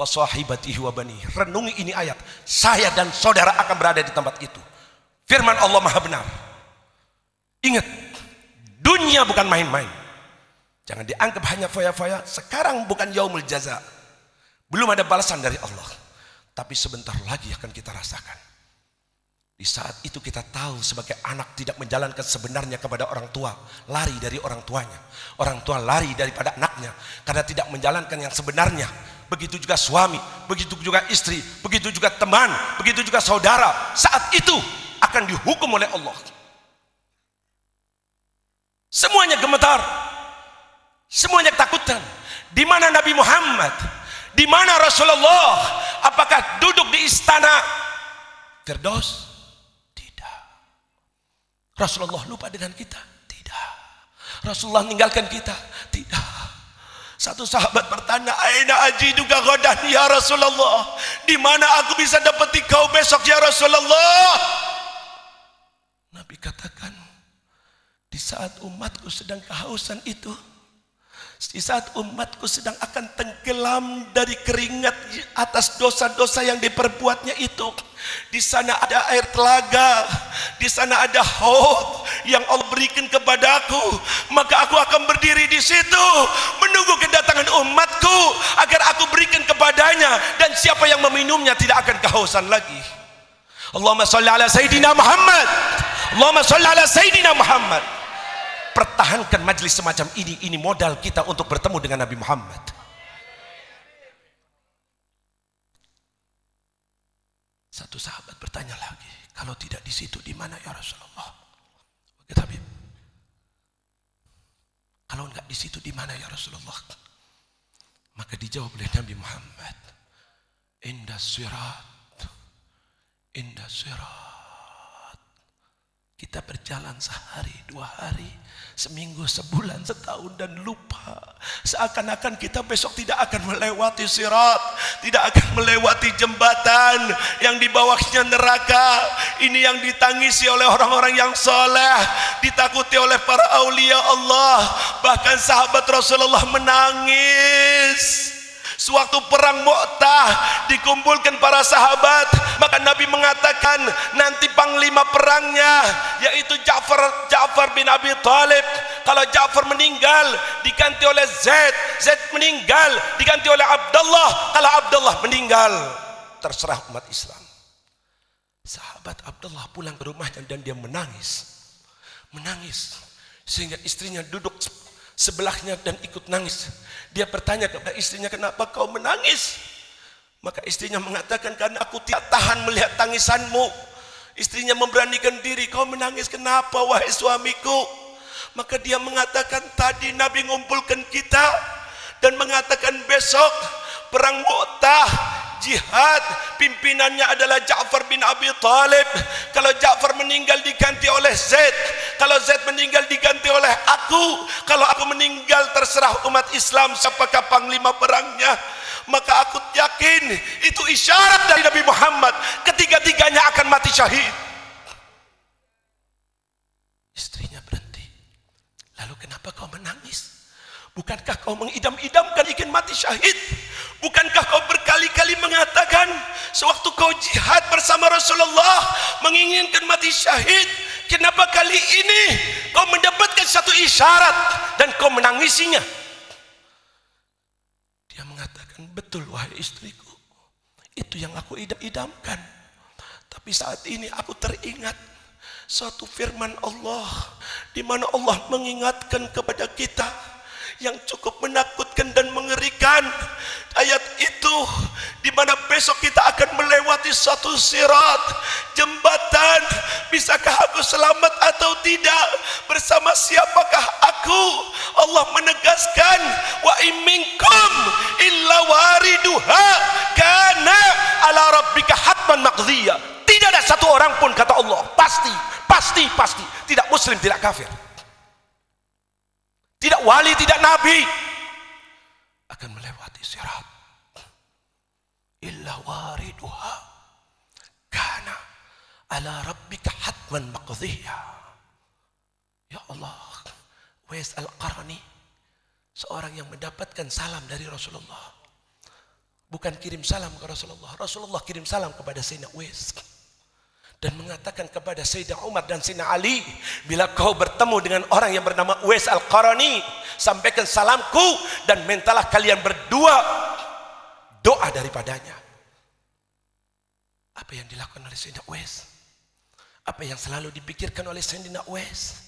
wa sahibatihi wa bani. Renungi ini ayat. Saya dan saudara akan berada di tempat itu. Firman Allah Maha benar. Ingat, dunia bukan main-main. Jangan dianggap hanya foya-foya. Sekarang bukan yaumul jaza. Belum ada balasan dari Allah. Tapi sebentar lagi akan kita rasakan. Di saat itu kita tahu sebagai anak tidak menjalankan sebenarnya kepada orang tua, lari dari orang tuanya. Orang tua lari daripada anaknya karena tidak menjalankan yang sebenarnya. Begitu juga suami, begitu juga istri, begitu juga teman, begitu juga saudara. Saat itu akan dihukum oleh Allah. Semuanya gemetar, semuanya ketakutan. Di mana Nabi Muhammad? Di mana Rasulullah? Apakah duduk di istana Firdaus? Rasulullah lupa dengan kita? Tidak. Rasulullah meninggalkan kita? Tidak. Satu sahabat bertanya, "Aina ajiduka ghadan ya Rasulullah?" Di mana aku bisa dapati kau besok ya Rasulullah? Nabi katakan, di saat umatku sedang kehausan itu, di saat umatku sedang akan tenggelam dari keringat atas dosa-dosa yang diperbuatnya itu, di sana ada air telaga, di sana ada haud yang Allah berikan kepadaku, maka aku akan berdiri di situ menunggu kedatangan umatku agar aku berikan kepadanya, dan siapa yang meminumnya tidak akan kehausan lagi. Allahumma sholli ala Sayyidina Muhammad. Allahumma sholli ala Sayyidina Muhammad. Pertahankan majelis semacam ini modal kita untuk bertemu dengan Nabi Muhammad. Satu sahabat bertanya lagi, kalau tidak di situ di mana ya Rasulullah? Kata Habib, kalau enggak di situ di mana ya Rasulullah? Maka dijawab oleh Nabi Muhammad, inda sirat, inda sirat. Kita berjalan sehari, 2 hari, seminggu, sebulan, setahun, dan lupa. Seakan-akan kita besok tidak akan melewati sirat, tidak akan melewati jembatan yang di bawahnya neraka. Ini yang ditangisi oleh orang-orang yang soleh, ditakuti oleh para aulia Allah. Bahkan sahabat Rasulullah menangis. Sewaktu perang Mu'tah dikumpulkan para sahabat, maka Nabi mengatakan nanti panglima perangnya yaitu Ja'far bin Abi Thalib. Kalau Ja'far meninggal diganti oleh Zaid, Zaid meninggal diganti oleh Abdullah, kalau Abdullah meninggal terserah umat Islam. Sahabat Abdullah pulang ke rumahnya dan dia menangis sehingga istrinya duduk sebelahnya dan ikut nangis. Dia bertanya kepada istrinya, "Kenapa kau menangis?" Maka istrinya mengatakan, "Karena aku tidak tahan melihat tangisanmu." Istrinya memberanikan diri, "Kau menangis kenapa wahai suamiku?" Maka dia mengatakan, "Tadi Nabi ngumpulkan kita dan mengatakan besok perang Mu'tah, jihad, pimpinannya adalah Ja'far bin Abi Thalib. Kalau Ja'far meninggal diganti oleh Zaid, kalau Zaid meninggal diganti oleh aku, kalau aku meninggal terserah umat Islam siapakah panglima perangnya." Maka aku yakin itu isyarat dari Nabi Muhammad, ketiga-tiganya akan mati syahid. Istrinya berhenti. "Lalu kenapa kau menangis? Bukankah kau mengidam-idamkan ingin mati syahid? Bukankah kau berkali-kali mengatakan sewaktu kau jihad bersama Rasulullah menginginkan mati syahid? Kenapa kali ini kau mendapatkan satu isyarat dan kau menangisinya?" Dia mengatakan, "Betul wahai istriku, itu yang aku idam-idamkan. Tapi saat ini aku teringat suatu firman Allah, di mana Allah mengingatkan kepada kita yang cukup menakutkan dan mengerikan. Ayat itu di mana besok kita akan melewati suatu sirat, jembatan. Bisakah aku selamat atau tidak? Bersama siapakah aku?" Allah menegaskan, "Wa imminkum illa wariduha kana ala rabbika hatman maqdhiya." Tidak ada satu orang pun, kata Allah, pasti. Tidak muslim, tidak kafir, tidak wali, tidak nabi, akan melewati sirat. Illa wariduha kana ala rabbika hatman maqdhiya. Ya Allah, Wais Al-Qarni, seorang yang mendapatkan salam dari Rasulullah, Bukan kirim salam ke Rasulullah. Rasulullah kirim salam kepada Sayyidina Uwais dan mengatakan kepada Sayyidina Umar dan Sayyidina Ali, bila kau bertemu dengan orang yang bernama Uwais Al-Qarani, sampaikan salamku dan mintalah kalian berdua doa daripadanya. Apa yang dilakukan oleh Sayyidina Uwais? Apa yang selalu dipikirkan oleh Sayyidina Uwais?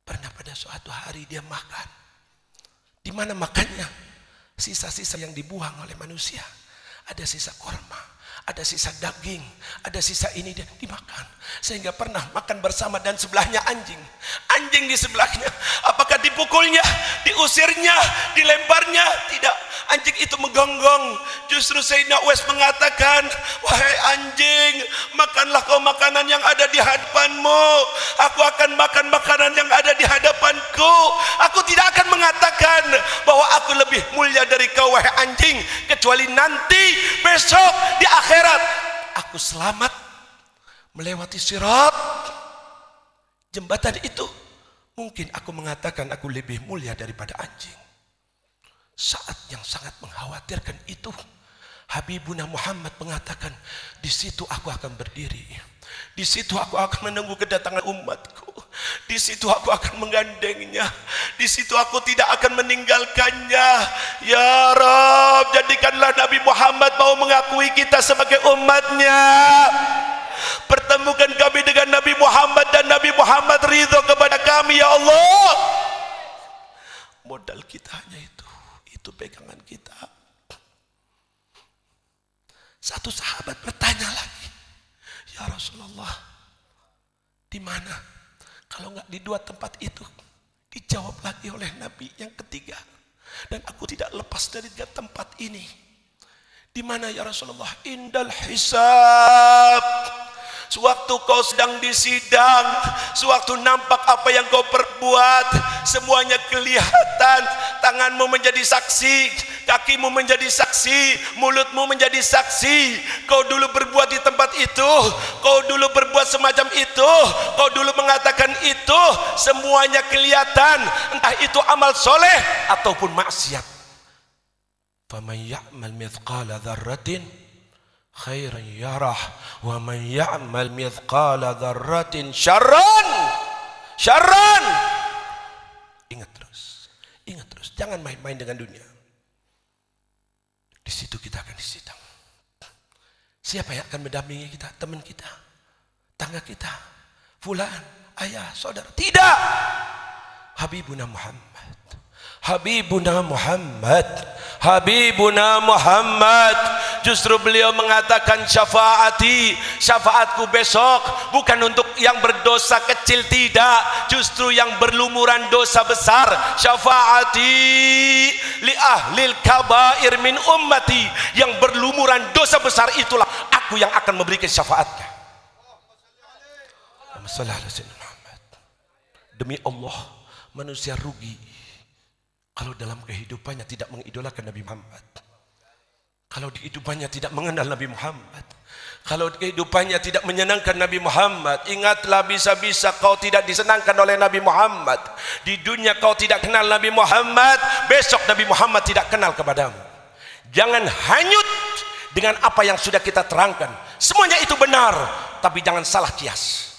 Pernah pada suatu hari dia makan. Di mana makannya? Sisa-sisa yang dibuang oleh manusia. Ada sisa korma, ada sisa daging, ada sisa ini dia dimakan. Sehingga pernah makan bersama dan sebelahnya anjing. Anjing di sebelahnya. Apakah dipukulnya, diusirnya, dilemparnya? Tidak. Anjing itu menggonggong. Justru Sayyidina Uwais mengatakan, wahai anjing, makanlah kau makanan yang ada di hadapanmu. Aku akan makan makanan yang ada di hadapanku. Aku tidak akan mengatakan bahwa aku lebih mulia dari kau, wahai anjing, kecuali nanti besok di akhirat aku selamat melewati sirat, jembatan itu, mungkin aku mengatakan aku lebih mulia daripada anjing. Saat yang sangat mengkhawatirkan itu, Habibuna Muhammad mengatakan, di situ aku akan berdiri, di situ aku akan menunggu kedatangan umatku, di situ aku akan menggandengnya, di situ aku tidak akan meninggalkannya. Ya Rabb, jadikanlah Nabi Muhammad mau mengakui kita sebagai umatnya. Pertemukan kami dengan Nabi Muhammad dan Nabi Muhammad ridho kepada kami, ya Allah. Modal kita hanya itu pegangan kita. Satu sahabat bertanya lagi, ya Rasulullah, di mana? Kalau nggak di dua tempat itu. Dijawab lagi oleh Nabi yang ketiga, dan aku tidak lepas dari tiga tempat ini. Di mana ya Rasulullah? Indal hisab. Sewaktu kau sedang disidang, sewaktu nampak apa yang kau perbuat, semuanya kelihatan. Tanganmu menjadi saksi, kakimu menjadi saksi, mulutmu menjadi saksi. Kau dulu berbuat di tempat itu, kau dulu berbuat semacam itu, kau dulu mengatakan itu, semuanya kelihatan. Entah itu amal soleh ataupun maksiat. Faman ya'mal mithqala dzarratin khairan yarah wa man ya'mal mithqala dzarratin syarran. Ingat terus, jangan main-main dengan dunia. Di situ kita akan disidang. Siapa yang akan mendampingi kita? Teman kita, tangga kita, fulan, ayah, saudara? Tidak. Habibuna Muhammad, Habibuna Muhammad, Habibuna Muhammad. Justru beliau mengatakan, syafaati, syafaatku besok bukan untuk yang berdosa kecil, tidak, justru yang berlumuran dosa besar. Syafaati li ahlil kabair min ummati, yang berlumuran dosa besar itulah aku yang akan memberikan syafaatnya. Demi Allah, manusia rugi kalau dalam kehidupannya tidak mengidolakan Nabi Muhammad, kalau di kehidupannya tidak mengenal Nabi Muhammad, kalau kehidupannya tidak menyenangkan Nabi Muhammad. Ingatlah, bisa-bisa kau tidak disenangkan oleh Nabi Muhammad. Di dunia kau tidak kenal Nabi Muhammad, besok Nabi Muhammad tidak kenal kepadamu. Jangan hanyut dengan apa yang sudah kita terangkan. Semuanya itu benar, tapi jangan salah kias.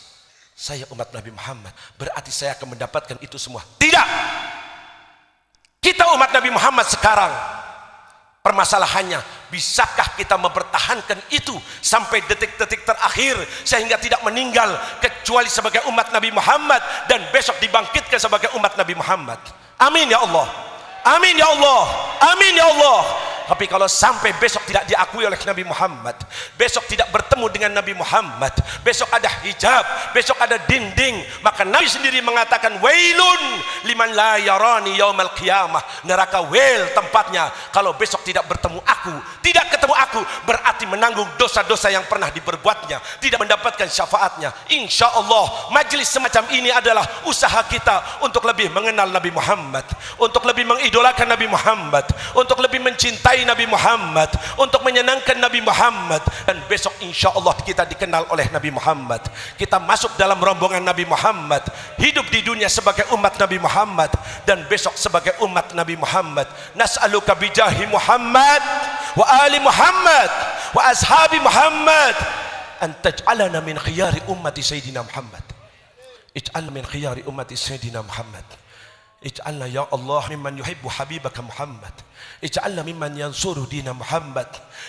Saya umat Nabi Muhammad, berarti saya akan mendapatkan itu semua. Tidak. Kita umat Nabi Muhammad sekarang, permasalahannya, bisakah kita mempertahankan itu sampai detik-detik terakhir sehingga tidak meninggal kecuali sebagai umat Nabi Muhammad dan besok dibangkitkan sebagai umat Nabi Muhammad. Amin ya Allah. Amin ya Allah. Amin ya Allah. Tapi kalau sampai besok tidak diakui oleh Nabi Muhammad, besok tidak bertemu dengan Nabi Muhammad, besok ada hijab, besok ada dinding, maka Nabi sendiri mengatakan, wailun liman la yarani yaumal qiyamah. Neraka wail tempatnya kalau besok tidak bertemu aku, tidak ketemu aku, berarti menanggung dosa-dosa yang pernah diperbuatnya, tidak mendapatkan syafaatnya. Insya Allah majlis semacam ini adalah usaha kita untuk lebih mengenal Nabi Muhammad, untuk lebih mengidolakan Nabi Muhammad, untuk lebih mencintai Nabi Muhammad, untuk menyenangkan Nabi Muhammad. Dan besok insya Allah kita dikenal oleh Nabi Muhammad, kita masuk dalam rombongan Nabi Muhammad, hidup di dunia sebagai umat Nabi Muhammad, dan besok sebagai umat Nabi Muhammad. Nas'aluka bijahi Muhammad wa ali Muhammad wa ashabi Muhammad an taj'alana min khiyari ummati Sayyidina Muhammad. Ij'alna min khiyari ummati Sayyidina Muhammad. Ij'alna ya Allah mimman yuhibbu habibaka Muhammad. Ij'alna mimman yansuru dina Muhammad.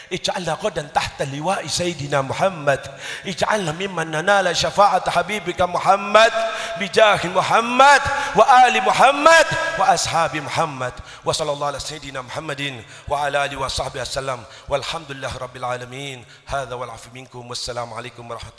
Ij'alna qadan tahta liwa'i Sayyidina Muhammad. Ij'alna mimman nanala syafa'at habibika Muhammad bijahi Muhammad wa ali Muhammad wa ashabi Muhammad wa sallallahu ala Sayyidina Muhammadin wa ala alihi wa sahbihi wasallam walhamdulillahi rabbil alamin. Hadza wal afu minkum wassalamu alaikum warahmatullahi